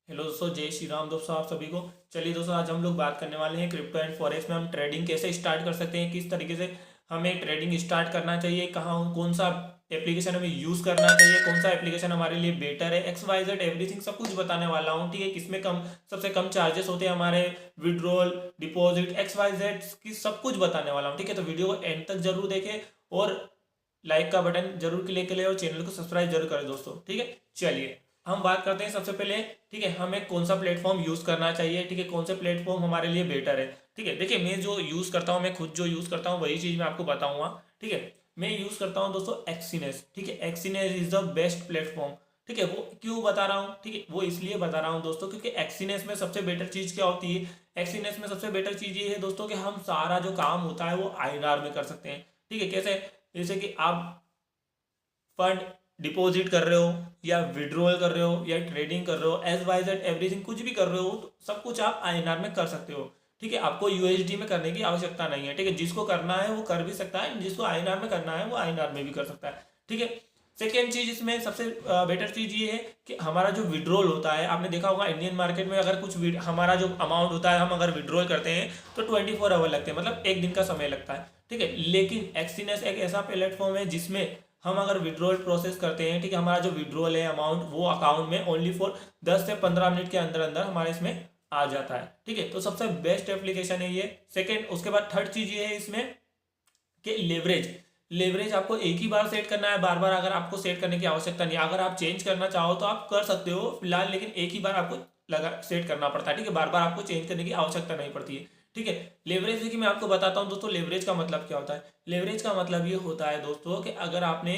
Hello दोस्तों, जय श्री राम दोस्तों, आप सभी को। चलिए दोस्तों, आज हम लोग बात करने वाले हैं क्रिप्टो एंड फॉरेक्स में हम ट्रेडिंग कैसे स्टार्ट कर सकते हैं, किस तरीके से हमें ट्रेडिंग स्टार्ट करना चाहिए, कहाँ कौन सा एप्लीकेशन हमें यूज़ करना चाहिए, कौन सा एप्लीकेशन हमारे लिए बेटर है, एक्स वाई जेड एवरीथिंग सब कुछ बताने वाला हूँ। ठीक है, किसमें कम सबसे कम चार्जेस होते हैं हमारे, withdrawal, deposit, X Y Z की सब कुछ बताने वाला हूँ। ठीक है, तो वीडियो को एंड तक जरूर देखें और लाइक का बटन जरूर क्लिक करें और चैनल को सब्सक्राइब जरूर करें दोस्तों। ठीक है, चलिए हम बात करते हैं सबसे पहले। ठीक है, हमें कौन सा प्लेटफॉर्म यूज करना चाहिए, ठीक है, कौन से प्लेटफॉर्म हमारे लिए बेटर है। ठीक है, देखिए मैं जो यूज करता हूँ, मैं खुद जो यूज करता हूँ वही चीज मैं आपको बताऊंगा। ठीक है, मैं यूज करता हूँ दोस्तों एक्सीनेस। ठीक है, एक्सीनेस इज द बेस्ट प्लेटफॉर्म। ठीक है, वो क्यों बता रहा हूँ, ठीक है, वो इसलिए बता रहा हूँ दोस्तों क्योंकि एक्सीनेस में सबसे बेटर चीज क्या होती है। एक्सीनेस में सबसे बेटर चीज ये है दोस्तों कि हम सारा जो काम होता है वो आईएनआर में कर सकते हैं। ठीक है, कैसे, जैसे कि आप फंड डिपॉजिट कर रहे हो या विड्रॉल कर रहे हो या ट्रेडिंग कर रहे हो, एज वाई जेड एवरीथिंग कुछ भी कर रहे हो तो सब कुछ आप आईएनआर में कर सकते हो। ठीक है, आपको यूएसडी में करने की आवश्यकता नहीं है। ठीक है, जिसको करना है वो कर भी सकता है, जिसको आईएनआर में करना है वो आईएनआर में भी कर सकता है। ठीक है, सेकेंड चीज इसमें सबसे बेटर चीज ये है कि हमारा जो विड्रॉल होता है, आपने देखा होगा इंडियन मार्केट में अगर कुछ हमारा जो अमाउंट होता है हम अगर विड्रॉल करते हैं तो 24 आवर लगते हैं, मतलब एक दिन का समय लगता है। ठीक है, लेकिन एक्सीनेस एक ऐसा प्लेटफॉर्म है जिसमें हम अगर विड्रॉल प्रोसेस करते हैं, ठीक है, हमारा जो विड्रॉल है अमाउंट वो अकाउंट में ओनली फॉर 10 से 15 मिनट के अंदर अंदर हमारे इसमें आ जाता है। ठीक है, तो सबसे बेस्ट एप्लीकेशन है ये। सेकेंड, उसके बाद थर्ड चीज ये है इसमें कि लेवरेज। लेवरेज आपको एक ही बार सेट करना है, बार बार अगर आपको सेट करने की आवश्यकता नहीं है। अगर आप चेंज करना चाहो तो आप कर सकते हो फिलहाल, लेकिन एक ही बार आपको लगा सेट करना पड़ता है। ठीक है, बार बार आपको चेंज करने की आवश्यकता नहीं पड़ती है। ठीक है, लेवरेज देखिए मैं आपको बताता हूँ दोस्तों, लेवरेज का मतलब क्या होता है। लेवरेज का मतलब ये होता है दोस्तों कि अगर आपने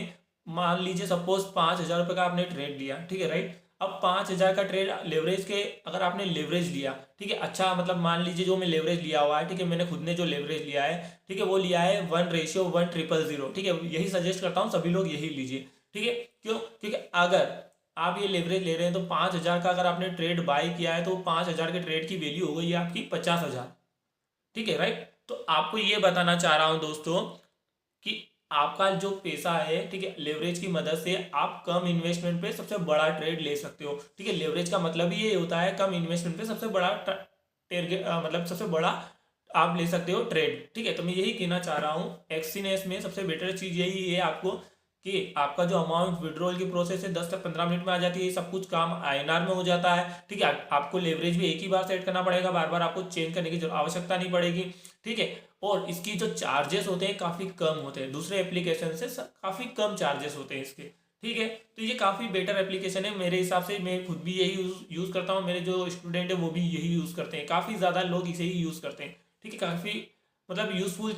मान लीजिए सपोज 5,000 रुपये का आपने ट्रेड लिया, ठीक है राइट। अब 5,000 का ट्रेड लेवरेज के अगर आपने लेवरेज लिया, ठीक है, अच्छा मतलब मान लीजिए जो मैं लेवरेज लिया हुआ है, ठीक है, मैंने खुद ने जो लेवरेज लिया है, ठीक है, वो लिया है 1:1,000। ठीक है, यही सजेस्ट करता हूँ सभी लोग यही लीजिए। ठीक है, क्यों, क्योंकि अगर आप ये लेवरेज ले रहे हैं तो 5,000 का अगर आपने ट्रेड बाय किया है तो 5,000 के ट्रेड की वैल्यू हो गई है आपकी 50,000। ठीक है राइट, तो आपको ये बताना चाह रहा हूं दोस्तों कि आपका जो पैसा है, ठीक है, लेवरेज की मदद से आप कम इन्वेस्टमेंट पे सबसे बड़ा ट्रेड ले सकते हो। ठीक है, लेवरेज का मतलब ही ये होता है कम इन्वेस्टमेंट पे सबसे बड़ा मतलब सबसे बड़ा आप ले सकते हो ट्रेड। ठीक है, तो मैं यही कहना चाह रहा हूँ एक्सीनेस में सबसे बेटर चीज यही है आपको कि आपका जो अमाउंट विड्रॉल की प्रोसेस है 10 से 15 मिनट में आ जाती है, सब कुछ काम आईएनआर में हो जाता है। ठीक है, आपको लेवरेज भी एक ही बार सेट करना पड़ेगा, बार बार आपको चेंज करने की आवश्यकता नहीं पड़ेगी। ठीक है, और इसकी जो चार्जेस होते हैं काफ़ी कम होते हैं, दूसरे एप्लीकेशन से काफ़ी कम चार्जेस होते हैं इसके। ठीक है, तो ये काफ़ी बेटर एप्लीकेशन है मेरे हिसाब से। मैं खुद भी यही यूज़ करता हूँ, मेरे जो स्टूडेंट है वो भी यही यूज़ करते हैं, काफ़ी ज़्यादा लोग इसे ही यूज़ करते हैं। ठीक है, काफ़ी मतलब यूजफुल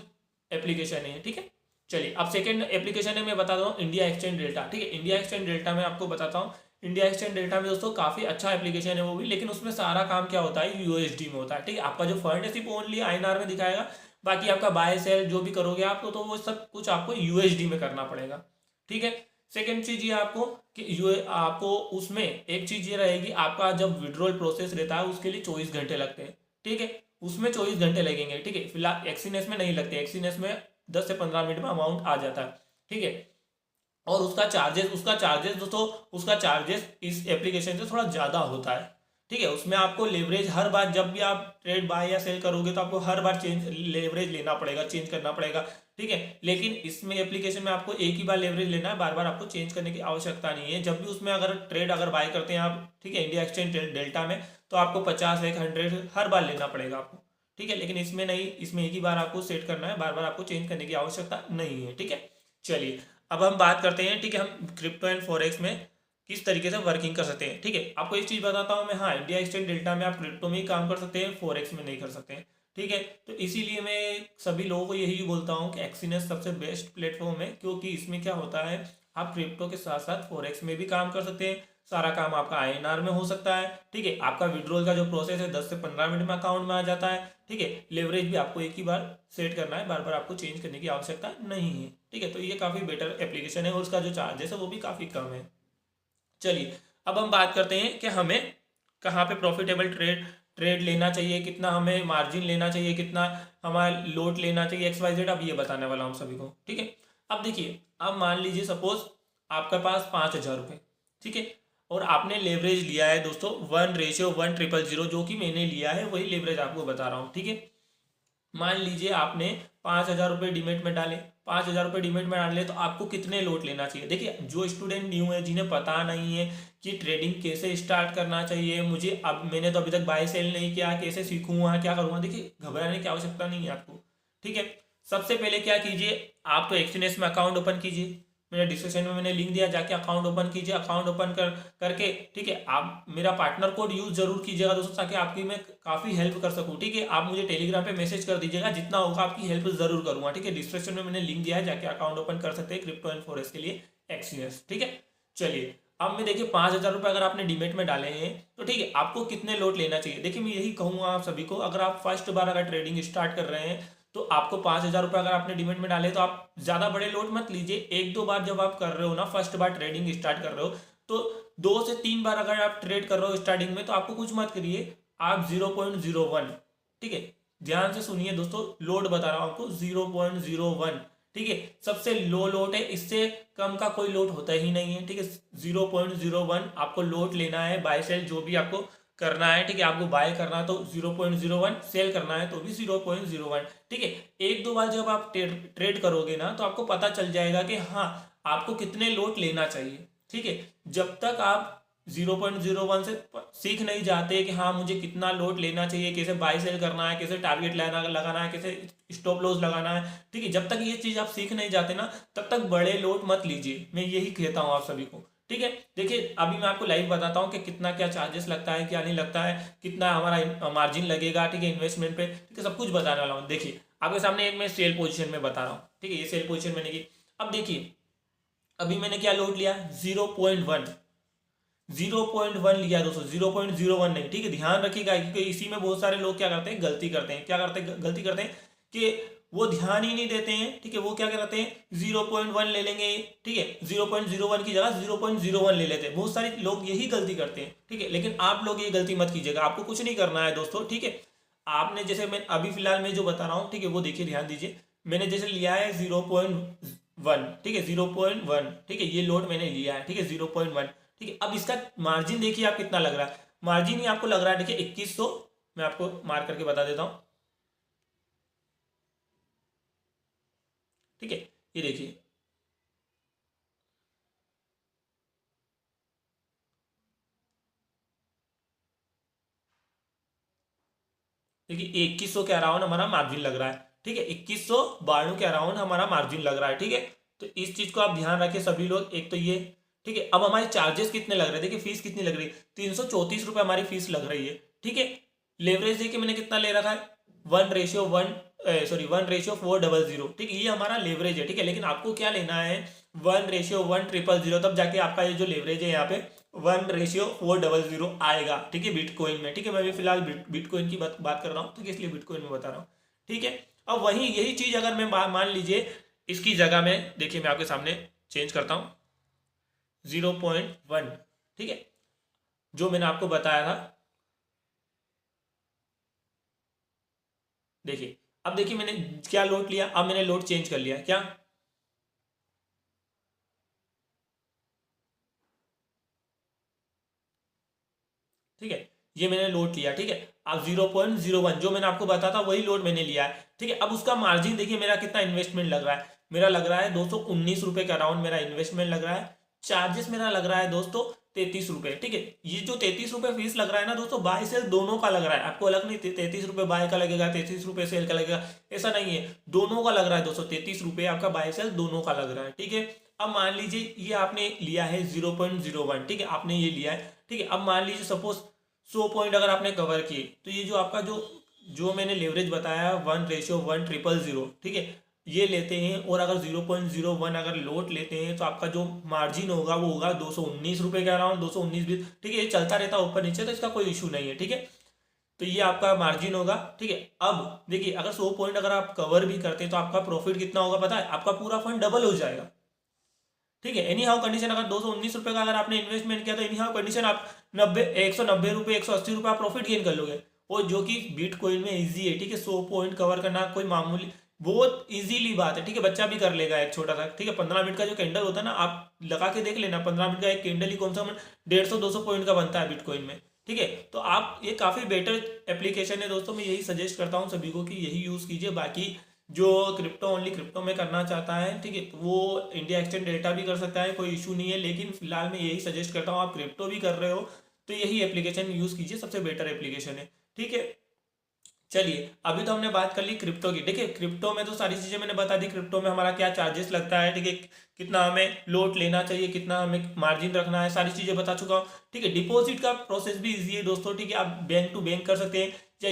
एप्लीकेशन है। ठीक है, चलिए अब सेकेंड एप्लीकेशन है मैं बताता हूँ इंडिया एक्सचेंज डेल्टा। ठीक है, इंडिया एक्सचेंज डेल्टा में आपको बताता हूँ। इंडिया एक्सचेंज डेल्टा में दोस्तों काफ़ी अच्छा एप्लीकेशन है वो भी, लेकिन उसमें सारा काम क्या होता है यूएसडी में होता है। ठीक है, आपका जो फंड है सिर्फ ओनली आईएनआर में दिखाएगा, बाकी आपका बाय सेल जो भी करोगे आप तो वो सब कुछ आपको यूएसडी में करना पड़ेगा। ठीक है, सेकेंड चीज ये आपको कि आपको उसमें एक चीज ये रहेगी, आपका जब विड्रॉल प्रोसेस रहता है उसके लिए 24 घंटे लगते हैं। ठीक है, उसमें 24 घंटे लगेंगे। ठीक है, फिलहाल एक्सीनेस में नहीं लगते, एक्सीनेस में 10 से 15 मिनट में अमाउंट आ जाता है। ठीक है, और उसका चार्जेस दोस्तों, उसका चार्जेस इस एप्लीकेशन से थोड़ा ज़्यादा होता है। ठीक है, उसमें आपको लेवरेज हर बार जब भी आप ट्रेड बाय या सेल करोगे तो आपको हर बार चेंज लेवरेज लेना पड़ेगा, चेंज करना पड़ेगा। ठीक है, लेकिन इसमें एप्लीकेशन में आपको एक ही बार लेवरेज लेना है, बार बार आपको चेंज करने की आवश्यकता नहीं है। जब भी उसमें अगर ट्रेड अगर बाय करते हैं आप, ठीक है, इंडिया एक्सचेंज डेल्टा में, तो आपको 50, 100 हर बार लेना पड़ेगा आपको। ठीक है, लेकिन इसमें नहीं, इसमें एक ही बार आपको सेट करना है, बार बार आपको चेंज करने की आवश्यकता नहीं है। ठीक है, चलिए अब हम बात करते हैं, ठीक है, हम क्रिप्टो एंड फॉरेक्स में किस तरीके से वर्किंग कर सकते हैं। ठीक है, आपको एक चीज़ बताता हूँ मैं, हाँ, इंडिया एक्सचेंज डेल्टा में आप क्रिप्टो में ही काम कर सकते हैं, फॉरेक्स में नहीं कर सकते हैं। ठीक है, तो इसीलिए मैं सभी लोगों को यही बोलता हूँ कि एक्सीनेस सबसे बेस्ट प्लेटफॉर्म है, क्योंकि इसमें क्या होता है आप क्रिप्टो के साथ साथ फॉरेक्स में भी काम कर सकते हैं, सारा काम आपका आईएनआर में हो सकता है। ठीक है, आपका विड्रॉल का जो प्रोसेस है 10 से 15 मिनट में अकाउंट में आ जाता है। ठीक है, लेवरेज भी आपको एक ही बार सेट करना है, बार बार आपको चेंज करने की आवश्यकता नहीं है। ठीक है, तो ये काफ़ी बेटर एप्लीकेशन है और उसका जो चार्जेस है वो भी काफ़ी कम है। चलिए अब हम बात करते हैं कि हमें कहाँ पे प्रॉफिटेबल ट्रेड ट्रेड लेना चाहिए, कितना हमें मार्जिन लेना चाहिए, कितना हमारा लोट लेना चाहिए, एक्स वाई जेड, अब ये बताने वाला हूँ सभी को। ठीक है, अब देखिए, अब मान लीजिए सपोज आपके पास 5,000 रुपये। ठीक है, और आपने लेवरेज लिया है दोस्तों 1:1,000, जो कि मैंने लिया है वही लेवरेज आपको बता रहा हूँ, ठीक है। मान लीजिए आपने 5,000 रुपये डिमेट में डाले, 5,000 रुपये डिमेट में डाले, तो आपको कितने लोट लेना चाहिए। देखिए जो स्टूडेंट न्यू है, जिन्हें पता नहीं है कि ट्रेडिंग कैसे स्टार्ट करना चाहिए, मुझे अब मैंने तो अभी तक बाय सेल नहीं किया, कैसे सीखूंगा क्या करूंगा, देखिए घबराने की आवश्यकता नहीं है आपको, ठीक है। सबसे पहले क्या कीजिए, आप तो एक्सचेंज में अकाउंट ओपन कीजिए, मैंने डिस्क्रिप्शन में मैंने लिंक दिया, जाके अकाउंट ओपन कीजिए। अकाउंट ओपन करके, ठीक है, आप मेरा पार्टनर कोड यूज जरूर कीजिएगा दोस्तों, ताकि आपकी मैं काफ़ी हेल्प कर सकूं, ठीक है। आप मुझे टेलीग्राम पे मैसेज कर दीजिएगा, जितना होगा आपकी हेल्प जरूर करूंगा, ठीक है। डिस्क्रिप्शन में मैंने लिंक दिया है, जाके अकाउंट ओपन कर सकते हैं क्रिप्टो एंड फॉरेक्स के लिए एक्सचेंज, ठीक है। चलिए अब मैं देखिए 5,000 रुपये अगर आपने डिमेट में डाले हैं तो ठीक है, आपको कितने लोट लेना चाहिए। देखिए मैं यही कहूँगा आप सभी को, अगर आप फर्स्ट बार अगर ट्रेडिंग स्टार्ट कर रहे हैं तो आपको 5,000 रुपये अगर आपने डिमेट में डाले तो आप ज़्यादा बड़े लोट मत लीजिए। एक दो बार जब आप कर रहे हो ना, फर्स्ट बार ट्रेडिंग स्टार्ट कर रहे हो, तो 2 से 3 बार अगर आप ट्रेड कर रहे हो स्टार्टिंग में, तो आपको कुछ मत करिए, आप 0.01, ठीक है, ध्यान से सुनिए दोस्तों, लोड बता रहा हूँ आपको 0.01, ठीक है, सबसे लो लोट है, इससे कम का कोई लोट होता ही नहीं है, ठीक है। 0.01 आपको लोट लेना है, बाय सेल जो भी आपको करना है, ठीक है। आपको बाय करना है तो 0.01, सेल करना है तो भी 0.01, ठीक है। एक दो बार जब आप ट्रेड करोगे ना, तो आपको पता चल जाएगा कि हाँ आपको कितने लोट लेना चाहिए, ठीक है। जब तक आप 0.01 से सीख नहीं जाते कि हाँ मुझे कितना लोट लेना चाहिए, कैसे बाय सेल करना है, कैसे टारगेट लगाना है, कैसे स्टॉप लॉस लगाना है, ठीक है, जब तक ये चीज़ आप सीख नहीं जाते ना, तब तक बड़े लोट मत लीजिए, मैं यही कहता हूँ आप सभी को, ठीक है। देखिए अभी मैं आपको लाइव बताता हूँ कि कितना क्या चार्जेस लगता है, क्या नहीं लगता है, कितना हमारा मार्जिन लगेगा, ठीक है, इन्वेस्टमेंट पे, ठीक है, सब कुछ बताने वाला हूँ। देखिए आपके सामने एक मैं सेल पोजीशन में बता रहा हूँ, ठीक है, ये सेल पोजीशन मैंने की। अब देखिए अभी मैंने क्या लोड लिया, 0.1, 0.1 लिया दोस्तों, 0.01 नहीं, ठीक है। ध्यान रखिएगा क्योंकि इसी में बहुत सारे लोग क्या करते हैं, गलती करते हैं, क्या करते हैं, गलती करते हैं कि वो ध्यान ही नहीं देते हैं, ठीक है। वो क्या करते हैं 0.1 ले लेंगे, ठीक है, 0.01 की जगह 0.01 ले लेते हैं, बहुत सारे लोग यही गलती करते हैं, ठीक है। लेकिन आप लोग ये गलती मत कीजिएगा, आपको कुछ नहीं करना है दोस्तों, ठीक है। आपने जैसे मैं अभी फिलहाल में जो बता रहा हूँ, ठीक है, वो देखिए ध्यान दीजिए, मैंने जैसे लिया है 0.1, ठीक है, 0.1, ठीक है, ये लोड मैंने लिया है, ठीक है, 0.1, ठीक है। अब इसका मार्जिन देखिए आप कितना लग रहा है, मार्जिन ही आपको लग रहा है, देखिए 2100, मैं आपको मार्क करके बता देता हूँ, ठीक है, ये देखिए, देखिए 2100 के अराउंड हमारा मार्जिन लग रहा है, ठीक है, 2192 के अराउंड हमारा मार्जिन लग रहा है, ठीक है। तो इस चीज को आप ध्यान रखें सभी लोग, एक तो ये, ठीक है। अब हमारे चार्जेस कितने लग रहे हैं, देखिए फीस कितनी लग रही है, 334 रुपये हमारी फीस लग रही है, ठीक है। लेवरेज देखिए मैंने कितना ले रखा है, 1:400, ठीक है, ये हमारा लेवरेज है, ठीक है। लेकिन आपको क्या लेना है, 1:1,000, तब जाके आपका ये जो लेवरेज है यहाँ पे 1:400 आएगा, ठीक है, बिटकॉइन में, ठीक है। मैं अभी फिलहाल बिटकॉइन की बात कर रहा हूँ, ठीक है, इसलिए बिटकॉइन में बता रहा हूँ, ठीक है। अब वही यही चीज अगर मैं मान लीजिए इसकी जगह में, देखिए मैं आपके सामने चेंज करता हूँ 0.1, ठीक है, जो मैंने आपको बताया था, देखिए अब देखिए मैंने क्या लोड लिया, अब मैंने लोड चेंज कर लिया क्या, ठीक है, ये मैंने लोड लिया, ठीक है। अब 0.01 जो मैंने आपको बताया था वही लोड मैंने लिया है, ठीक है। अब उसका मार्जिन देखिए मेरा कितना इन्वेस्टमेंट लग रहा है, मेरा लग रहा है 219 रुपये के अराउंड मेरा इन्वेस्टमेंट लग रहा है। चार्जेस मेरा लग रहा है दोस्तों 33 रुपये, ठीक है। ये जो 33 रुपये फीस लग रहा है ना दोस्तों, बाय सेल दोनों का लग रहा है, आपको अलग नहीं 33 रुपये बाय का लगेगा, 33 रुपये सेल का लगेगा, ऐसा नहीं है, दोनों का लग रहा है दोस्तों, 33 रुपये आपका बाय सेल दोनों का लग रहा है, ठीक है। अब मान लीजिए ये आपने लिया है 0.01, ठीक है, आपने ये लिया है, ठीक है। अब मान लीजिए सपोज 100 पॉइंट अगर आपने कवर किए, तो ये जो आपका जो मैंने लेवरेज बताया 1:1,000, ठीक है, ये लेते हैं, और अगर 0.01 अगर लोट लेते हैं तो आपका जो मार्जिन होगा वो होगा 219 रुपये के अराउंड, 219-20, ठीक है, ये चलता रहता है ऊपर नीचे, तो इसका कोई इशू नहीं है, ठीक है। तो ये आपका मार्जिन होगा, ठीक है। अब देखिए अगर 100 पॉइंट अगर आप कवर भी करते हैं तो आपका प्रॉफिट कितना होगा पता है, आपका पूरा फंड डबल हो जाएगा, ठीक है। एनी हाउ कंडीशन, अगर 219 रुपये का अगर आपने इन्वेस्टमेंट किया तो एनी हाउ कंडीशन आप 190 रुपये 180 रुपये आप प्रॉफिट गेन कर लोगे, और जो कि बिटकॉइन में इजी है, ठीक है। 100 पॉइंट कवर करना कोई मामूली वो इजीली बात है, ठीक है, बच्चा भी कर लेगा एक छोटा सा, ठीक है। 15 मिनट का जो कैंडल होता है ना, आप लगा के देख लेना, 15 मिनट का एक कैंडल ही कौन सा 150-200 पॉइंट का बनता है बिटकॉइन में, ठीक है। तो आप ये काफ़ी बेटर एप्लीकेशन है दोस्तों, मैं यही सजेस्ट करता हूँ सभी को कि यही यूज़ कीजिए। बाकी जो क्रिप्टो ओनली क्रिप्टो में करना चाहता है, ठीक है, तो वो इंडिया एक्सचेंज डेटा भी कर सकता है, कोई इशू नहीं है। लेकिन फिलहाल मैं यही सजेस्ट करता हूँ, आप क्रिप्टो भी कर रहे हो तो यही एप्लीकेशन यूज़ कीजिए, सबसे बेटर एप्लीकेशन है, ठीक है। चलिए, अभी तो हमने बात कर ली क्रिप्टो की, देखिए क्रिप्टो में तो सारी चीज़ें मैंने बता दी, क्रिप्टो में हमारा क्या चार्जेस लगता है, ठीक है, कितना हमें लोट लेना चाहिए, कितना हमें मार्जिन रखना है, सारी चीज़ें बता चुका हूँ, ठीक है। डिपॉजिट का प्रोसेस भी इजी है दोस्तों, ठीक है, आप बैंक टू बैंक कर सकते हैं, या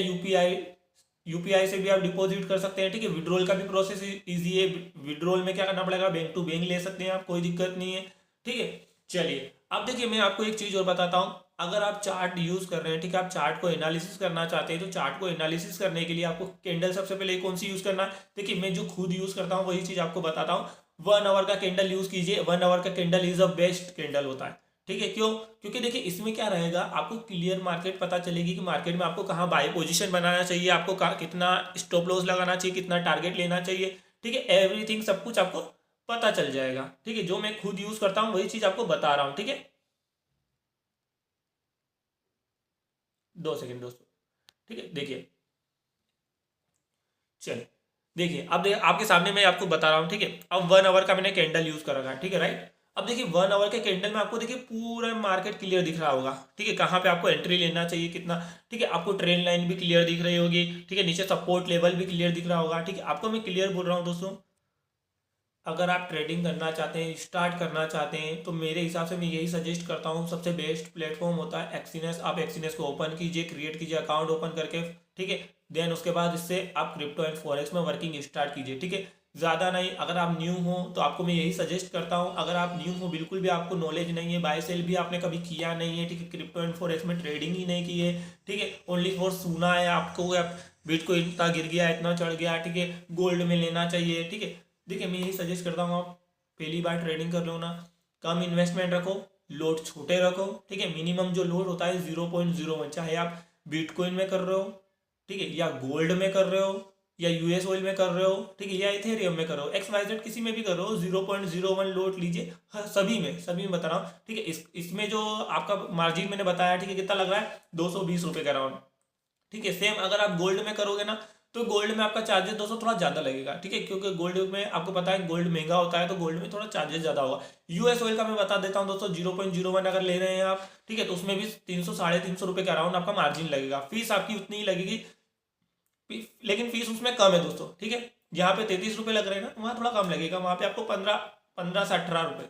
यूपीआई से भी आप डिपॉजिट कर सकते हैं, ठीक है। विड्रॉल का भी प्रोसेस इजी है, विड्रॉल में क्या करना पड़ेगा, बैंक टू बैंक ले सकते हैं आप, कोई दिक्कत नहीं है, ठीक है। चलिए, अब देखिए मैं आपको एक चीज़ और बताता हूँ, अगर आप चार्ट यूज कर रहे हैं, ठीक है, आप चार्ट को एनालिसिस करना चाहते हैं, तो चार्ट को एनालिसिस करने के लिए आपको कैंडल सबसे पहले कौन सी यूज करना है, देखिए मैं जो खुद यूज करता हूँ वही चीज आपको बताता हूँ। 1 आवर का कैंडल यूज कीजिए, 1 आवर का candle is a best candle होता है, ठीक है। क्यों? क्योंकि देखिए इसमें क्या रहेगा, आपको क्लियर मार्केट पता चलेगी कि मार्केट में आपको कहाँ बाय पोजीशन बनाना चाहिए, आपको कितना स्टॉप लॉस लगाना चाहिए, कितना टारगेट लेना चाहिए, ठीक है। एवरीथिंग सब कुछ आपको पता चल जाएगा, ठीक है। जो मैं खुद यूज करता हूँ वही चीज आपको बता रहा हूँ, ठीक है। 2 सेकेंड दोस्तों, ठीक है, देखिए, चलिए, देखिए अब देखिए आपके सामने मैं आपको बता रहा हूँ, ठीक है। अब 1 आवर का मैंने कैंडल यूज कर रखा है, ठीक है, राइट। अब देखिए 1 आवर के कैंडल में आपको देखिए पूरा मार्केट क्लियर दिख रहा होगा, ठीक है, कहाँ पे आपको एंट्री लेना चाहिए, कितना, ठीक है। आपको ट्रेंड लाइन भी क्लियर दिख रही होगी, ठीक है, नीचे सपोर्ट लेवल भी क्लियर दिख रहा होगा, ठीक है। आपको मैं क्लियर बोल रहा हूँ दोस्तों, अगर आप ट्रेडिंग करना चाहते हैं, स्टार्ट करना चाहते हैं, तो मेरे हिसाब से मैं यही सजेस्ट करता हूँ, सबसे बेस्ट प्लेटफॉर्म होता है एक्सीनेस। आप एक्सीनेस को ओपन कीजिए, क्रिएट कीजिए अकाउंट ओपन करके, ठीक है। देन उसके बाद इससे आप क्रिप्टो एंड फॉरेक्स में वर्किंग स्टार्ट कीजिए, ठीक है। ज़्यादा नहीं, अगर आप न्यू हो तो आपको मैं यही सजेस्ट करता हूँ, अगर आप न्यू हो, बिल्कुल भी आपको नॉलेज नहीं है, बाय सेल भी आपने कभी किया नहीं है, ठीक है, क्रिप्टो एंड फॉरेक्स में ट्रेडिंग ही नहीं की है, ठीक है, ओनली फॉर सुना है आपको, बिटकॉइन इतना गिर गया, इतना चढ़ गया, ठीक है, गोल्ड में लेना चाहिए, ठीक है। देखिए मैं यही सजेस्ट करता हूँ, आप पहली बार ट्रेडिंग कर लो ना, कम इन्वेस्टमेंट रखो, लोड छोटे रखो, ठीक है। मिनिमम जो लोड होता है 0.01, चाहे आप बिटकॉइन में कर रहे हो, ठीक है, या गोल्ड में कर रहे हो, या यूएस ऑयल में कर रहे हो, ठीक है, या इथेरियम में कर रहे हो, XYZ किसी में भी कर रहे हो, 0.01 लोड लीजिए, हाँ, सभी में बता रहा हूँ, ठीक है। इसमें जो आपका मार्जिन मैंने बताया, ठीक है, कितना लग रहा है, 220 रुपये का राउंड, ठीक है। सेम अगर आप गोल्ड में करोगे ना, तो गोल्ड में आपका चार्जेस दोस्तों थोड़ा ज़्यादा लगेगा, ठीक है, क्योंकि गोल्ड में आपको पता है गोल्ड महंगा होता है, तो गोल्ड में थोड़ा चार्जेस ज़्यादा होगा। यूएस ऑयल का मैं बता देता हूँ दोस्तों, 0.01 अगर ले रहे हैं आप, ठीक है, तो उसमें भी 300-350 रुपये के अराउंड आपका मार्जिन लगेगा, फीस आपकी उतनी ही लगेगी, लेकिन फीस उसमें कम है दोस्तों, ठीक है। जहाँ पे 33 रुपये लग रहे हैं ना, वहाँ थोड़ा कम लगेगा, वहाँ पे आपको 15 से 18 रुपये,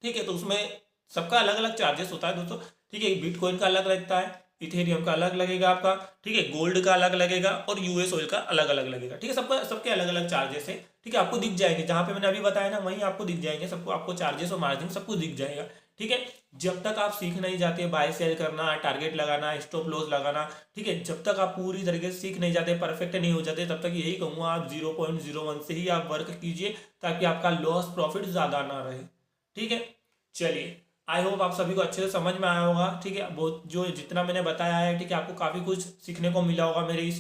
ठीक है। तो उसमें सबका अलग अलग चार्जेस होता है दोस्तों, ठीक है। बिटकॉइन का अलग लगता है, इथेरियम का अलग लगेगा आपका, ठीक है, गोल्ड का अलग लगेगा, और यूएस ऑयल का अलग अलग लगेगा, ठीक है। सबका सबके अलग अलग चार्जेस है, ठीक है। आपको दिख जाएंगे जहाँ पे मैंने अभी बताया ना, वहीं आपको दिख जाएंगे सबको, आपको चार्जेस और मार्जिन सब कुछ दिख जाएगा, ठीक है। जब तक आप सीख नहीं जाते बाय सेल करना, टारगेट लगाना, स्टॉप लॉस लगाना, ठीक है, जब तक आप पूरी तरीके से सीख नहीं जाते, परफेक्ट नहीं हो जाते, तब तक यही कहूँगा आप 0.01 से ही आप वर्क कीजिए, ताकि आपका लॉस प्रॉफिट ज़्यादा ना रहे, ठीक है। चलिए, आई होप आप सभी को अच्छे से समझ में आया होगा, ठीक है। बहुत जो जितना मैंने बताया है, ठीक है, आपको काफ़ी कुछ सीखने को मिला होगा मेरे इस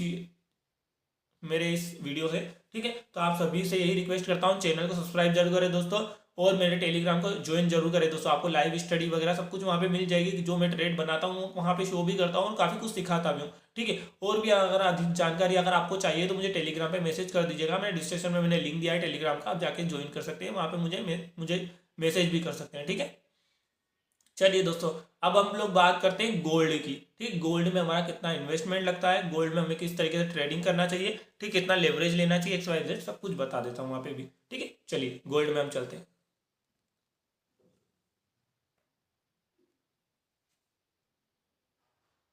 वीडियो से, ठीक है। तो आप सभी से यही रिक्वेस्ट करता हूँ, चैनल को सब्सक्राइब जरूर करें दोस्तों, और मेरे टेलीग्राम को ज्वाइन जरूर करें दोस्तों। आपको लाइव स्टडी वगैरह सब कुछ वहाँ पे मिल जाएगी, जो मैं ट्रेड बनाता हूँ वहाँ पे शो भी करता हूँ, और काफ़ी कुछ सिखाता भी हूँ, ठीक है। और भी अगर अधिक जानकारी अगर आपको चाहिए तो मुझे टेलीग्राम पे मैसेज कर दीजिएगा, मैंने डिस्क्रिप्शन में मैंने लिंक दिया है टेलीग्राम का, आप जाके ज्वाइन कर सकते हैं, वहाँ पे मुझे मैसेज भी कर सकते हैं, ठीक है। चलिए दोस्तों, अब हम लोग बात करते हैं गोल्ड की, ठीक। गोल्ड में हमारा कितना इन्वेस्टमेंट लगता है, गोल्ड में हमें किस तरीके से ट्रेडिंग करना चाहिए, ठीक, कितना लेवरेज लेना चाहिए, XYZ सब कुछ बता देता हूँ वहाँ पे भी, ठीक है। चलिए गोल्ड में हम चलते हैं,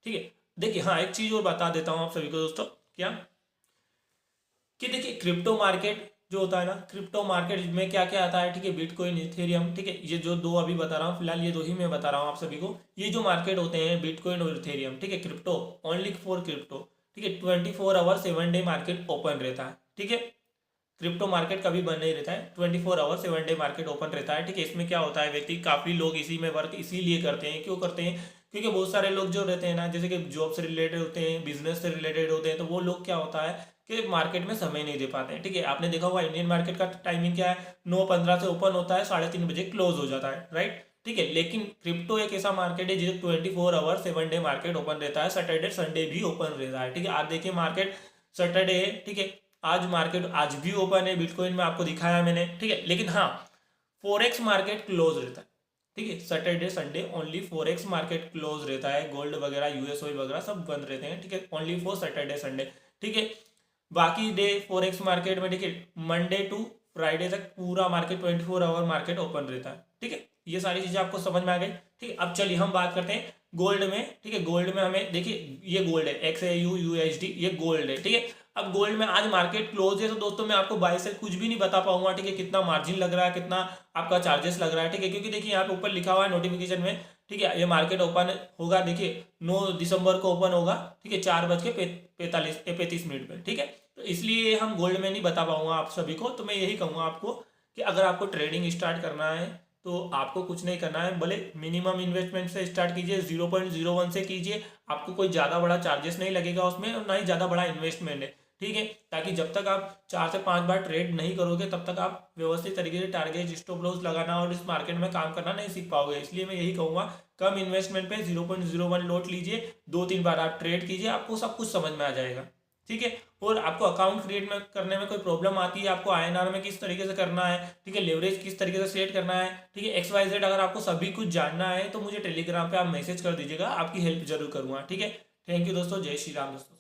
ठीक है। देखिए हाँ, एक चीज़ और बता देता हूँ आप सभी को दोस्तों, क्या कि देखिए क्रिप्टो मार्केट जो होता है ना, क्रिप्टो मार्केट में क्या क्या आता है, ठीक है, बिटकॉइन, इथेरियम, ठीक है, ये जो दो अभी बता रहा हूँ फिलहाल, ये दो ही मैं बता रहा हूँ आप सभी को। ये जो मार्केट होते हैं बिटकॉइन और इथेरियम, ठीक है, क्रिप्टो, ओनली फॉर क्रिप्टो, ठीक है, 24 आवर 7 डे मार्केट ओपन रहता है, ठीक है। क्रिप्टो मार्केट कभी बंद नहीं रहता है, 24 आवर 7 डे मार्केट ओपन रहता है, ठीक है। इसमें क्या होता है, व्यक्ति काफ़ी लोग इसी में वर्क इसीलिए करते हैं, क्यों करते हैं, क्योंकि बहुत सारे लोग जो रहते हैं ना, जैसे कि जॉब से रिलेटेड होते हैं, बिजनेस से रिलेटेड होते हैं, तो वो लोग क्या होता है कि मार्केट में समय नहीं दे पाते हैं। ठीक है, आपने देखा होगा इंडियन मार्केट का टाइमिंग क्या है, 9:15 से ओपन होता है, 3:30 बजे क्लोज हो जाता है, राइट। ठीक है, लेकिन क्रिप्टो एक ऐसा मार्केट है जिसे 24 आवर 7 डे मार्केट ओपन रहता है, सैटरडे संडे भी ओपन रहता है। ठीक है, आज देखिए मार्केट सैटरडे है, ठीक है, आज मार्केट आज भी ओपन है, बिटकॉइन में आपको दिखाया मैंने। ठीक है, लेकिन हाँ फॉरेक्स मार्केट क्लोज रहता है। ठीक है, Saturday Sunday only forex market close रहता है, गोल्ड वगैरह यूएसओ वगैरह सब बंद रहते हैं। ठीक है, ओनली फॉर सैटरडे संडे। ठीक है, बाकी डे फॉरेक्स मार्केट में देखिए मंडे टू फ्राइडे तक पूरा मार्केट 24 आवर मार्केट ओपन रहता है। ठीक है, ये सारी चीजें आपको समझ में आ गई। ठीक है, अब चलिए हम बात करते हैं गोल्ड में। ठीक है, गोल्ड में हमें देखिए ये गोल्ड है XAUUSD, ये गोल्ड है। ठीक है, अब गोल्ड में आज मार्केट क्लोज है तो दोस्तों मैं आपको बाय सेल कुछ भी नहीं बता पाऊंगा। ठीक है, कितना मार्जिन लग रहा है, कितना आपका चार्जेस लग रहा है। ठीक है, क्योंकि देखिए यहाँ पे ऊपर लिखा हुआ है नोटिफिकेशन में। ठीक है, ये मार्केट ओपन होगा, देखिए 9 दिसंबर को ओपन होगा। ठीक है, 4:35 पे। ठीक है, तो इसलिए हम गोल्ड में नहीं बता पाऊंगा आप सभी को। तो मैं यही कहूँगा आपको कि अगर आपको ट्रेडिंग स्टार्ट करना है तो आपको कुछ नहीं करना है, भले मिनिमम इन्वेस्टमेंट से स्टार्ट कीजिए, 0.01 से कीजिए। आपको कोई ज़्यादा बड़ा चार्जेस नहीं लगेगा उसमें और ना ही ज़्यादा बड़ा इन्वेस्टमेंट है। ठीक है, ताकि जब तक आप 4 से 5 बार ट्रेड नहीं करोगे तब तक आप व्यवस्थित तरीके से टारगेट स्टॉप लॉस लगाना और इस मार्केट में काम करना नहीं सीख पाओगे। इसलिए मैं यही कहूँगा कम इन्वेस्टमेंट पे 0.01 लॉट लीजिए, 2-3 बार आप ट्रेड कीजिए, आपको सब कुछ समझ में आ जाएगा। ठीक है, और आपको अकाउंट क्रिएट करने में कोई प्रॉब्लम आती है, आपको INR में किस तरीके से करना है, ठीक है, लेवरेज किस तरीके से सेट करना है, ठीक है, XYZ अगर आपको सभी कुछ जानना है तो मुझे टेलीग्राम पे आप मैसेज कर दीजिएगा, आपकी हेल्प जरूर करूँगा। ठीक है, थैंक यू दोस्तों, जय श्री राम दोस्तों।